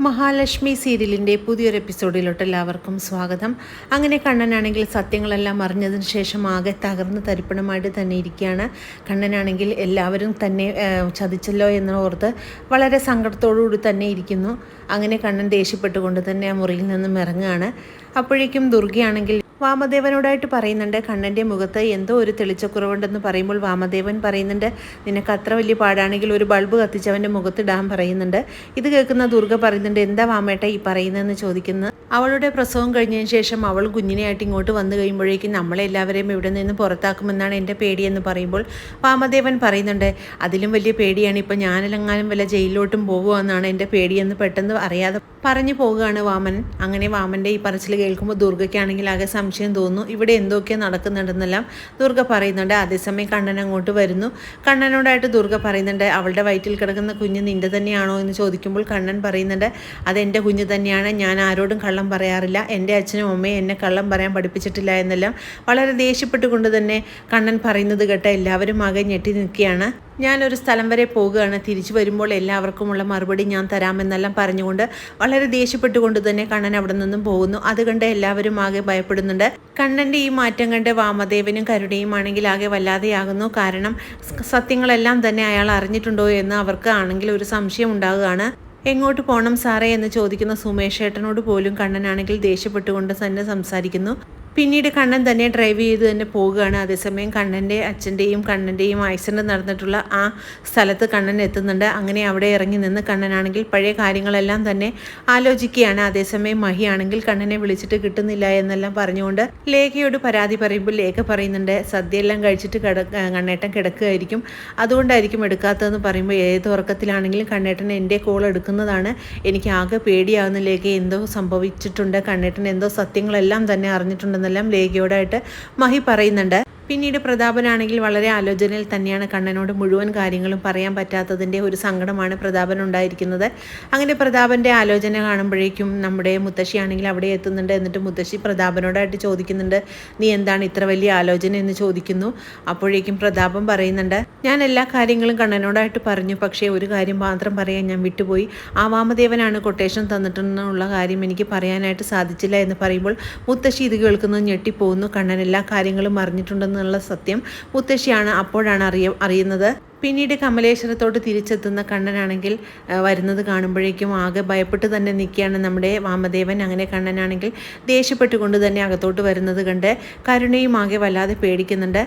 മഹാലക്ഷ്മി സീരിയലിൻ്റെ പുതിയൊരു എപ്പിസോഡിലോട്ട് എല്ലാവർക്കും സ്വാഗതം. അങ്ങനെ കണ്ണനാണെങ്കിൽ സത്യങ്ങളെല്ലാം അറിഞ്ഞതിന് ശേഷം ആകെ തകർന്ന് തരിപ്പണമായിട്ട് തന്നെ ഇരിക്കുകയാണ്. കണ്ണനാണെങ്കിൽ എല്ലാവരും തന്നെ ചതിച്ചല്ലോ എന്നോർത്ത് വളരെ സങ്കടത്തോടുകൂടി തന്നെ ഇരിക്കുന്നു. അങ്ങനെ കണ്ണൻ ദേഷ്യപ്പെട്ടുകൊണ്ട് തന്നെ ആ മുറിയിൽ നിന്നും ഇറങ്ങുകയാണ്. അപ്പോഴേക്കും ദുർഗയാണെങ്കിൽ വാമദേവനോടായിട്ട് പറയുന്നുണ്ട്, കണ്ണൻ്റെ മുഖത്ത് എന്തോ ഒരു തെളിച്ചക്കുറവുണ്ടെന്ന് പറയുമ്പോൾ വാമദേവൻ പറയുന്നുണ്ട്, നിനക്ക് അത്ര വലിയ പാടാണെങ്കിൽ ഒരു ബൾബ് കത്തിച്ച് അവൻ്റെ മുഖത്തിടാൻ പറയുന്നുണ്ട്. ഇത് കേൾക്കുന്ന ദുർഗ പറയുന്നുണ്ട്, എന്താ വാമേട്ട ഈ പറയുന്നതെന്ന് ചോദിക്കുന്നത്. അവളുടെ പ്രസവം കഴിഞ്ഞതിന് ശേഷം അവൾ കുഞ്ഞിനെയായിട്ട് ഇങ്ങോട്ട് വന്നു കഴിയുമ്പോഴേക്കും നമ്മളെല്ലാവരെയും ഇവിടെ നിന്ന് പുറത്താക്കുമെന്നാണ് എൻ്റെ പേടിയെന്ന് പറയുമ്പോൾ വാമദേവൻ പറയുന്നുണ്ട്, അതിലും വലിയ പേടിയാണ് ഇപ്പോൾ ഞാനെങ്ങാനും വല്ല ജയിലിലോട്ടും പോകുമെന്നാണ് എൻ്റെ പേടിയെന്ന് പെട്ടെന്ന് അറിയാതെ പറഞ്ഞു പോവുകയാണ് വാമൻ. അങ്ങനെ വാമൻ്റെ ഈ പറച്ചിൽ കേൾക്കുമ്പോൾ ദുർഗയ്ക്കാണെങ്കിൽ ആകെ സംശയം തോന്നുന്നു, ഇവിടെ എന്തൊക്കെയാണ് നടക്കുന്നുണ്ടെന്നെല്ലാം ദുർഗ പറയുന്നുണ്ട്. അതേസമയം കണ്ണൻ അങ്ങോട്ട് വരുന്നു. കണ്ണനോടായിട്ട് ദുർഗ പറയുന്നുണ്ട്, അവളുടെ വയറ്റിൽ കിടക്കുന്ന കുഞ്ഞ് നിൻ്റെ തന്നെയാണോ എന്ന് ചോദിക്കുമ്പോൾ കണ്ണൻ പറയുന്നുണ്ട്, അതെൻ്റെ കുഞ്ഞ് തന്നെയാണ്, ഞാൻ ആരോടും കള്ളം പറയാറില്ല, എൻ്റെ അച്ഛനും അമ്മയും എന്നെ കള്ളം പറയാൻ പഠിപ്പിച്ചിട്ടില്ല എന്നെല്ലാം വളരെ ദേഷ്യപ്പെട്ടുകൊണ്ട് തന്നെ കണ്ണൻ പറയുന്നത് കേട്ട എല്ലാവരും ആകെ ഞെട്ടി നിൽക്കുകയാണ്. ഞാനൊരു സ്ഥലം വരെ പോകുകയാണ്, തിരിച്ചു വരുമ്പോൾ എല്ലാവർക്കുമുള്ള മറുപടി ഞാൻ തരാമെന്നെല്ലാം പറഞ്ഞുകൊണ്ട് വളരെ ദേഷ്യപ്പെട്ടുകൊണ്ട് തന്നെ കണ്ണൻ അവിടെ നിന്നും പോകുന്നു. അത് കണ്ട് എല്ലാവരും ആകെ ഭയപ്പെടുന്നുണ്ട്. കണ്ണൻ്റെ ഈ മാറ്റം കണ്ട് വാമദേവനും കരുണയും ആണെങ്കിൽ ആകെ വല്ലാതെയാകുന്നു. കാരണം സത്യങ്ങളെല്ലാം തന്നെ അയാൾ അറിഞ്ഞിട്ടുണ്ടോ എന്ന് അവർക്ക് ആണെങ്കിൽ ഒരു സംശയം ഉണ്ടാകുകയാണ്. എങ്ങോട്ട് പോകണം സാറേ എന്ന് ചോദിക്കുന്ന സുമേഷ് ഏട്ടനോട് പോലും കണ്ണനാണെങ്കിൽ ദേഷ്യപ്പെട്ടുകൊണ്ട് തന്നെ സംസാരിക്കുന്നു. പിന്നീട് കണ്ണൻ തന്നെ ഡ്രൈവ് ചെയ്ത് തന്നെ പോവുകയാണ്. അതേസമയം കണ്ണൻ്റെ അച്ഛൻ്റെയും കണ്ണൻ്റെയും ആക്സിഡൻറ്റ് നടന്നിട്ടുള്ള ആ സ്ഥലത്ത് കണ്ണൻ എത്തുന്നുണ്ട്. അങ്ങനെ അവിടെ ഇറങ്ങി നിന്ന് കണ്ണനാണെങ്കിൽ പഴയ കാര്യങ്ങളെല്ലാം തന്നെ ആലോചിക്കുകയാണ്. അതേസമയം മഹി ആണെങ്കിൽ കണ്ണനെ വിളിച്ചിട്ട് കിട്ടുന്നില്ല എന്നെല്ലാം പറഞ്ഞുകൊണ്ട് ലേഖയോട് പരാതി പറയുമ്പോൾ ലേഖ പറയുന്നുണ്ട്, സദ്യയെല്ലാം കഴിച്ചിട്ട് കണ്ണേട്ടൻ കിടക്കുകയായിരിക്കും, അതുകൊണ്ടായിരിക്കും എടുക്കാത്തതെന്ന് പറയുമ്പോൾ ഏത് ഉറക്കത്തിലാണെങ്കിലും കണ്ണേട്ടൻ എൻ്റെ കോൾ എടുക്കുന്നതാണ്, എനിക്ക് ആകെ പേടിയാവുന്ന ലേഖ, എന്തോ സംഭവിച്ചിട്ടുണ്ട്, കണ്ണേട്ടൻ എന്തോ സത്യങ്ങളെല്ലാം തന്നെ അറിഞ്ഞിട്ടുണ്ട് എന്നെല്ലാം ലേഖയോടായിട്ട് മഹി പറയുന്നുണ്ട്. പിന്നീട് പ്രതാപനാണെങ്കിൽ വളരെ ആലോചനയിൽ തന്നെയാണ്. കണ്ണനോട് മുഴുവൻ കാര്യങ്ങളും പറയാൻ പറ്റാത്തതിൻ്റെ ഒരു സങ്കടമാണ് പ്രതാപൻ ഉണ്ടായിരിക്കുന്നത്. അങ്ങനെ പ്രതാപൻ്റെ ആലോചന കാണുമ്പോഴേക്കും നമ്മുടെ മുത്തശ്ശിയാണെങ്കിൽ അവിടെ എത്തുന്നുണ്ട്. എന്നിട്ട് മുത്തശ്ശി പ്രതാപനോടായിട്ട് ചോദിക്കുന്നുണ്ട്, നീ എന്താണ് ഇത്ര വലിയ ആലോചന എന്ന് ചോദിക്കുന്നു. അപ്പോഴേക്കും പ്രതാപൻ പറയുന്നുണ്ട്, ഞാൻ എല്ലാ കാര്യങ്ങളും കണ്ണനോടായിട്ട് പറഞ്ഞു, പക്ഷേ ഒരു കാര്യം മാത്രം പറയാൻ ഞാൻ വിട്ടുപോയി, ആ വാമദേവനാണ് കൊട്ടേഷൻ തന്നിട്ടെന്നുള്ള കാര്യം എനിക്ക് പറയാനായിട്ട് സാധിച്ചില്ല എന്ന് പറയുമ്പോൾ മുത്തശ്ശി ഇത് കേൾക്കുന്നത് ഞെട്ടിപ്പോകുന്നു. കണ്ണൻ എല്ലാ കാര്യങ്ങളും അറിഞ്ഞിട്ടുണ്ടെന്നുള്ള സത്യം മുത്തശ്ശിയാണ് അപ്പോഴാണ് അറിയുന്നത്. പിന്നീട് കമലേശ്വരത്തോട്ട് തിരിച്ചെത്തുന്ന കണ്ണനാണെങ്കിൽ വരുന്നത് കാണുമ്പോഴേക്കും ആകെ ഭയപ്പെട്ട് തന്നെ നിൽക്കുകയാണ് നമ്മുടെ വാമദേവൻ. അങ്ങനെ കണ്ണനാണെങ്കിൽ ദേഷ്യപ്പെട്ടുകൊണ്ട് തന്നെ അകത്തോട്ട് വരുന്നത് കണ്ട് കരുണയും ആകെ വല്ലാതെ പേടിക്കുന്നുണ്ട്.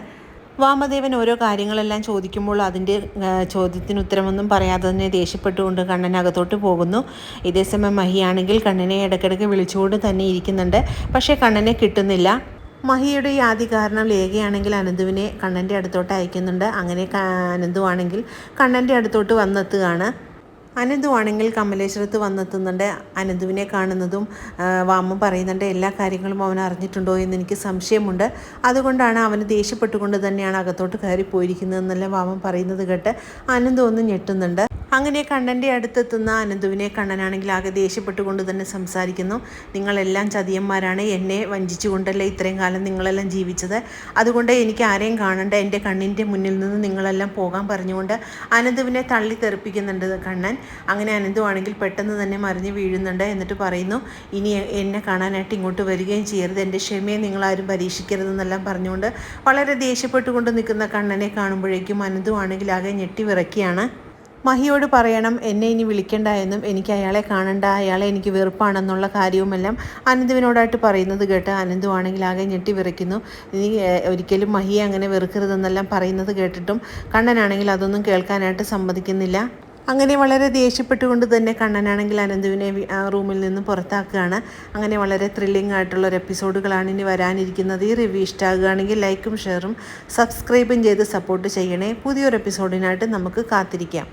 വാമദേവൻ ഓരോ കാര്യങ്ങളെല്ലാം ചോദിക്കുമ്പോൾ അതിൻ്റെ ചോദ്യത്തിന് ഉത്തരമൊന്നും പറയാതെ തന്നെ ദേഷ്യപ്പെട്ടുകൊണ്ട് കണ്ണൻ അകത്തോട്ട് പോകുന്നു. ഇതേസമയം മഹിയാണെങ്കിൽ കണ്ണനെ ഇടയ്ക്കിടയ്ക്ക് വിളിച്ചുകൊണ്ട് തന്നെ ഇരിക്കുന്നുണ്ട്. പക്ഷേ കണ്ണനെ കിട്ടുന്നില്ല. മഹിയുടെ ഈ ആദ്യ കാരണം ലേഖയാണെങ്കിൽ അനന്തുവിനെ കണ്ണൻ്റെ അടുത്തോട്ട് അയക്കുന്നുണ്ട്. അങ്ങനെ അനന്തു ആണെങ്കിൽ കണ്ണൻ്റെ അടുത്തോട്ട് വന്നെത്തുകയാണ്. അനന്തു ആണെങ്കിൽ കമലേശ്വരത്ത് വന്നെത്തുന്നുണ്ട്. അനന്തുവിനെ കാണുന്നതും വാമൻ പറയുന്നുണ്ട്, എല്ലാ കാര്യങ്ങളും അവൻ അറിഞ്ഞിട്ടുണ്ടോ എന്ന് എനിക്ക് സംശയമുണ്ട്, അതുകൊണ്ടാണ് അവന് ദേഷ്യപ്പെട്ടുകൊണ്ട് തന്നെയാണ് അകത്തോട്ട് കയറി പോയിരിക്കുന്നതെന്നെല്ലാം വാമൻ പറയുന്നത് കേട്ട് അനന്തു ഒന്ന് ഞെട്ടുന്നുണ്ട്. അങ്ങനെ കണ്ണൻ്റെ അടുത്തെത്തുന്ന അനന്തുവിനെ കണ്ണനാണെങ്കിൽ ആകെ ദേഷ്യപ്പെട്ടുകൊണ്ട് തന്നെ സംസാരിക്കുന്നു. നിങ്ങളെല്ലാം ചതിയന്മാരാണ്, എന്നെ വഞ്ചിച്ചുകൊണ്ടല്ലേ ഇത്രയും കാലം നിങ്ങളെല്ലാം ജീവിച്ചത്, അതുകൊണ്ട് എനിക്ക് ആരെയും കാണണ്ട, എൻ്റെ കണ്ണിൻ്റെ മുന്നിൽ നിന്ന് നിങ്ങളെല്ലാം പോകാൻ പറഞ്ഞുകൊണ്ട് അനന്തുവിനെ തള്ളി തെറിപ്പിക്കുന്നുണ്ട് കണ്ണൻ. അങ്ങനെ അനന്തു ആണെങ്കിൽ പെട്ടെന്ന് തന്നെ മറിഞ്ഞ് വീഴുന്നുണ്ട്. എന്നിട്ട് പറയുന്നു, ഇനി എന്നെ കാണാനായിട്ട് ഇങ്ങോട്ട് വരികയും ചെയ്യരുത്, എൻ്റെ ക്ഷമയെ നിങ്ങളാരും പരീക്ഷിക്കരുതെന്നെല്ലാം പറഞ്ഞുകൊണ്ട് വളരെ ദേഷ്യപ്പെട്ടുകൊണ്ട് നിൽക്കുന്ന കണ്ണനെ കാണുമ്പോഴേക്കും അനന്തു ആണെങ്കിൽ ആകെ ഞെട്ടി വിറയ്ക്കുകയാണ്. മഹിയോട് പറയണം എന്നെ ഇനി വിളിക്കണ്ട എന്നും എനിക്ക് അയാളെ കാണണ്ട, അയാളെ എനിക്ക് വെറുപ്പാണെന്നുള്ള കാര്യവുമെല്ലാം അനന്തുവിനോടായിട്ട് പറയുന്നത് കേട്ട് അനന്തു ആണെങ്കിൽ ആകെ ഞെട്ടി വിറയ്ക്കുന്നു. ഇനി ഒരിക്കലും മഹിയെ അങ്ങനെ വെറുക്കരുതെന്നെല്ലാം പറയുന്നത് കേട്ടിട്ടും കണ്ണനാണെങ്കിൽ അതൊന്നും കേൾക്കാനായിട്ട് സമ്മതിക്കുന്നില്ല. അങ്ങനെ വളരെ ദേഷ്യപ്പെട്ടുകൊണ്ട് തന്നെ കണ്ണനാണെങ്കിൽ അനന്തുവിനെ റൂമിൽ നിന്ന് പുറത്താക്കുകയാണ്. അങ്ങനെ വളരെ ത്രില്ലിംഗ് ആയിട്ടുള്ള ഒരു എപ്പിസോഡുകളാണ് ഇനി വരാനിരിക്കുന്നത്. ഈ റിവ്യൂ ഇഷ്ടമാകുകയാണെങ്കിൽ ലൈക്കും ഷെയറും സബ്സ്ക്രൈബും ചെയ്ത് സപ്പോർട്ട് ചെയ്യണേ. പുതിയൊരു എപ്പിസോഡിനായിട്ട് നമുക്ക് കാത്തിരിക്കാം.